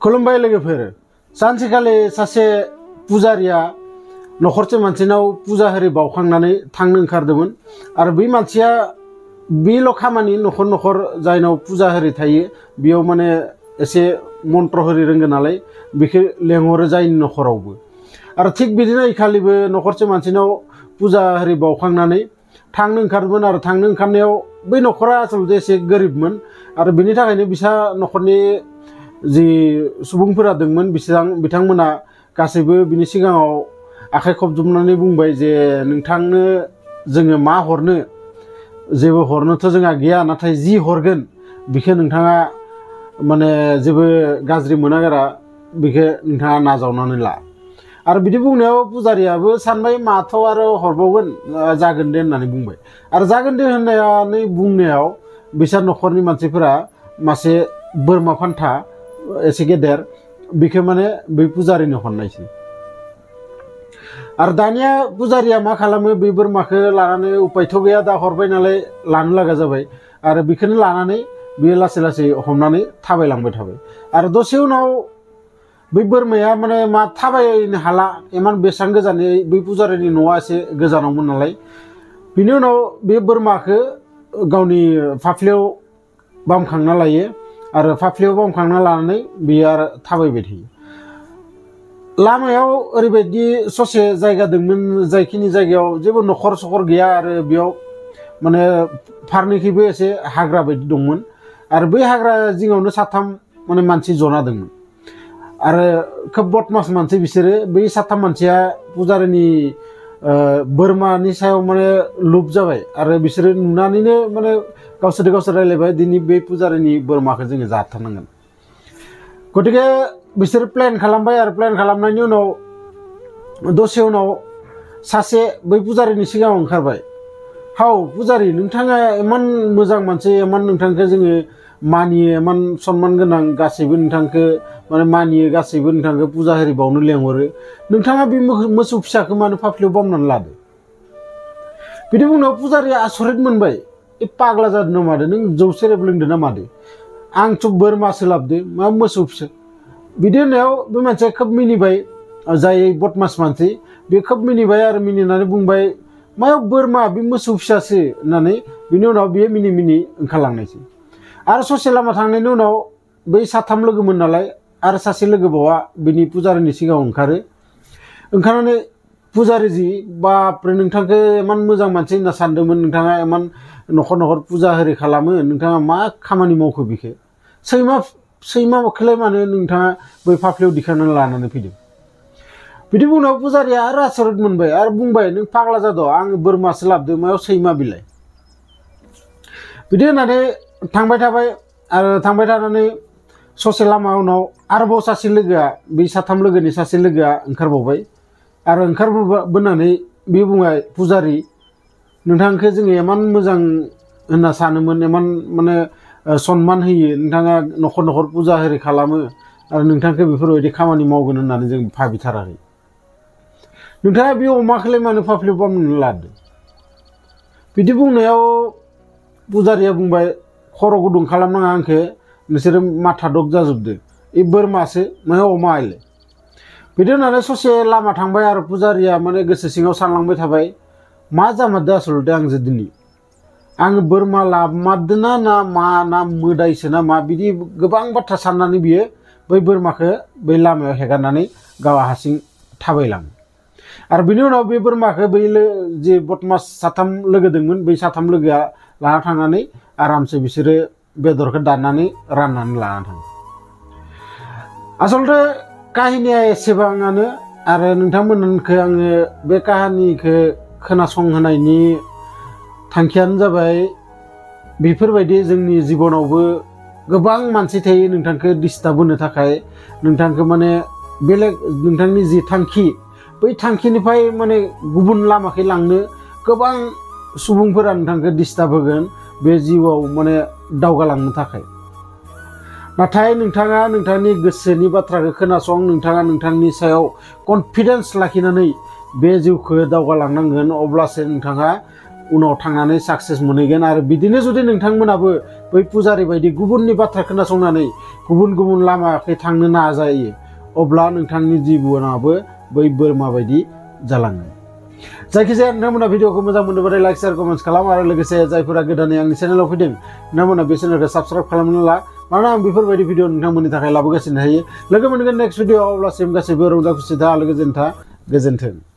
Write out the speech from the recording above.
खुलुमबाय लोगोफोर सानसेखालि सासे पुजारिया नखरसे मानसिनाव पुजा होरि बावखांनानै थांनो ओंखारदोंमोन आरो बै मानसिया बेल' खामानि नखर नखर जायनाव पुजा होरि थायो बेयाव माने एसे मन्त्र होरि रोंगो नालाय बेखौ लेंहरो जायनि नखरावबो आरो थिग बिदिनो इखालिबो नखरसे मानसिनाव पुजा होरि बावखांनानै थांनो ओंखारदोंमोन आरो थांनो ओंखारनायाव बै नखरा आसलते एसे गोरिबमोन आरो बेनि थाखायनो बिसा नखरनि जि सुबुंफोरा दंमोन बिथांमोना गासैबो बिनि सिगाङाव आखाइ खबजबनानै बुंबाय जे नोंथांनो जोङो मा हरनो जेबो हरनोथ' जोंहा गैया नाथाय जि हरगोन बेखौ नोंथाङा माने जेबो गाज्रि मोनागारा बेखौ नोंथाङा नाजावनानै ला आरो बिदि बुंनायाव पुजारियाबो सानबाय माथ' आरो हरबावगोन जागोन दे होननानै बुंबाय आरो जागोन दे होननानै बुंनायाव बिसोर नखरनि मानसिफोरा मासे बोरमा फान्था एसे गेदेर बेखौ माने बै पुजारिनो हरनायसै आरो दानिया पुजारिया मा खालामो बे बोरमाखौ लानानै उपायथ' गैया दा हरबाय नालाय लानो लागा जाबाय आरो बेखौनो लानानै बेयो लासै लासै हमनानै थाबायलांबाय थाबाय आरो दसे उनाव बै बोरमाया माने मा थाबायनो हाला इमान बेसेबां गोजानै बै पुजारिनि न'आ एसे गोजानावमोन नालाय बिनि उनाव बे बोरमाखौ गावनि फाफ्लियाव बामखांना लायो आरो फाफ्लियाव बामखांना लानानै बियो आरो थाबायबाय थायो लामायाव ओरैबायदि ससे जायगा दंमोन जायखिनि जायगायाव जेबो नखर सकर गैया आरो बेयाव माने फारनैखैबो एसे हाग्रा बायदि दंमोन आरो बै हाग्रा जिङावनो साथाम माने मानसि जना दंमोन आरो खोब बदमास मानसि बिसोरो बै साथाम मानसिया पुजारिनि बोरमानि सायाव माने लुप जाबाय आरो बिसोरो नुनानैनो माने गावसोर रायलायबाय दिनै बे पुजारिनि बोरमाखौ जोङो जाथारनांगोन गतिके बिसोर प्लेन खालामबाय आरो प्लेन खालामनायनि उनाव दसे उनाव सासे बै पुजारिनि सिगाङाव ओंखारबाय हाव पुजारि नोंथाङा इमान मोजां मानसि इमान नोंथांखौ जोङो मानियो इमान सनमान गोनां गासैबो नोंथांखौ माने मानियो गासैबो नोंथांखौ पुजा होरि बावनो लेंहरो नोंथाङा बे मोसौ फिसाखौ मानो फाफ्लियाव बामनानै लादो बिदि बुंनायाव पुजारिया आसरित मोनबाय ए पागला जादों ना मादो नों जौ सेरेब लोंदो ना मादो आंथ' बोरमासो लाबोदो मा मोसौ फिसा बिदि होननायाव बे मानसिया खोब मिनिबाय जाय बदमास मानसि बे खोब मिनिबाय आरो मिनिनानै बुंबाय मायाव बोरमा बे मोसौ फिसासो होननानै बिनि उनाव बियो मिनि मिनि ओंखारलांनायसै आरो ससे लामा थांनायनि उनाव बै साथाम लोगोमोन नालाय आरो सासे लोगो बावा बिनि पुजारिनि सिगाङाव ओंखारनानै पुजारि जि बापरे नोंथांखौ इमान मोजां मानसि होनना सानदोंमोन नोंथाङा इमान नखर नखर पुजा होरि खालामो नोंथाङा मा खामानि मावखो बेखौ सैमाखौलाय मानो नोंथाङा बै फाफ्लियाव दिखांनानै लानानै फैदों बिदि बुंनायाव पुजारिया आरो आसरित मोनबाय आरो बुंबाय नों पागला जादों आं बोरमासो लाबोदों मायाव सैमा बिलाइ बिदि होननानै थांबाय थाबाय आरो थांबाय थानानै ससे लामा उनाव आरोबाव सासे लोगोआ बै साथाम लोगोनि सासे लोगोआ ओंखारबावबाय आरो ओंखारबोनानै बे बुंबाय पुजारि नोंथांखौ जोङो इमान मोजां होनना सानोमोन इमान माने सनमान होयो नोंथाङा नखर नखर पुजा होरि खालामो आरो नोंथांखौ बेफोरबायदि खामानि मावगोन होननानै जों भाबिथाराखै नोंथाङा बे अमाखौलाय मानो फाफ्लियाव बामनानै लादो बिदि बुंनायाव पुजारिया बुंबाय खर' गुदुं खालामनाङा आंखौ नोंसोरो माथा दग जाजोबदो ए बोरमासो मायाव अमा आइलाय बिदि होननानै ससे लामा थांबाय आरो पुजारिया माने गोसो सिङाव सानलांबाय थाबाय मा जामारदो आसलते आंजों दिनै आङो बोरमा लामारदोना ना मा ना मोदायसो ना मा बिदि गोबां बाथ्रा साननानै बियो बै बोरमाखौ बै लामायाव हेगारनानै गाव हारसिं थाबायलाङो आरो बिनि उनाव बे बोरमाखौ बै जे बदमास साथाम लोगो दंमोन बै साथाम लोगोआ लाना थांनानै आरामसे बिसोरो बेदरखौ दाननानै राननानै लाना थाङो आसलते काहिनिया एसेबाङानो आरो नोंथांमोनखौ आङो बे काहानिखौ खोनासंहोनायनि थांखियानो जाबाय बेफोरबायदि जोंनि जिबनावबो गोबां मानसि थायो नोंथांखौ डिस्टार्ब होनो थाखाय नोंथांखौ माने बेलेग नोंथांनि जि थांखि बै थांखिनिफ्राय माने गुबुन लामाखै लांनो गोबां सुबुंफोरा नोंथांखौ डिस्टार्ब होगोन बे जिउआव माने दावगालांनो थाखाय नाथाय नोंथाङा नोंथांनि गोसोनि बाथ्राखौ खोनासं नोंथाङा नोंथांनि सायाव कनफिडेन्स लाखिनानै बे जिउखौ दावगालांनांगोन अब्लासो नोंथाङा उनाव थांनानै साक्सेस मोनहैगोन आरो बिदिनो जुदि नोंथांमोनाबो बै पुजारि बायदि गुबुननि बाथ्रा खोनासंनानै गुबुन गुबुन लामाखै थांनो नाजायो अब्ला नोंथांनि जिबनाबो बै बोरमा बायदि जालाङो जायखिजाया नोंथांमोना भिडिअखौ मोजां मोनोबाथाय लाइक शेयार कमेन्ट्स खालाम आरो लोगोसे जायफोरा गोदानै आंनि चेनेलाव फैदों नोंथांमोना बे चेनेलखौ साबस्क्राइब खालामना ला मानोना आं बेफोरबायदि भिडिअ नोंथांमोननि थाखाय लाबोगासिनो थायो लोगो मोनगोन नेक्स्ट भिडिअ अब्लासिम गासैबो रंजा खुसि था लोगोजों था गोजोन्थों।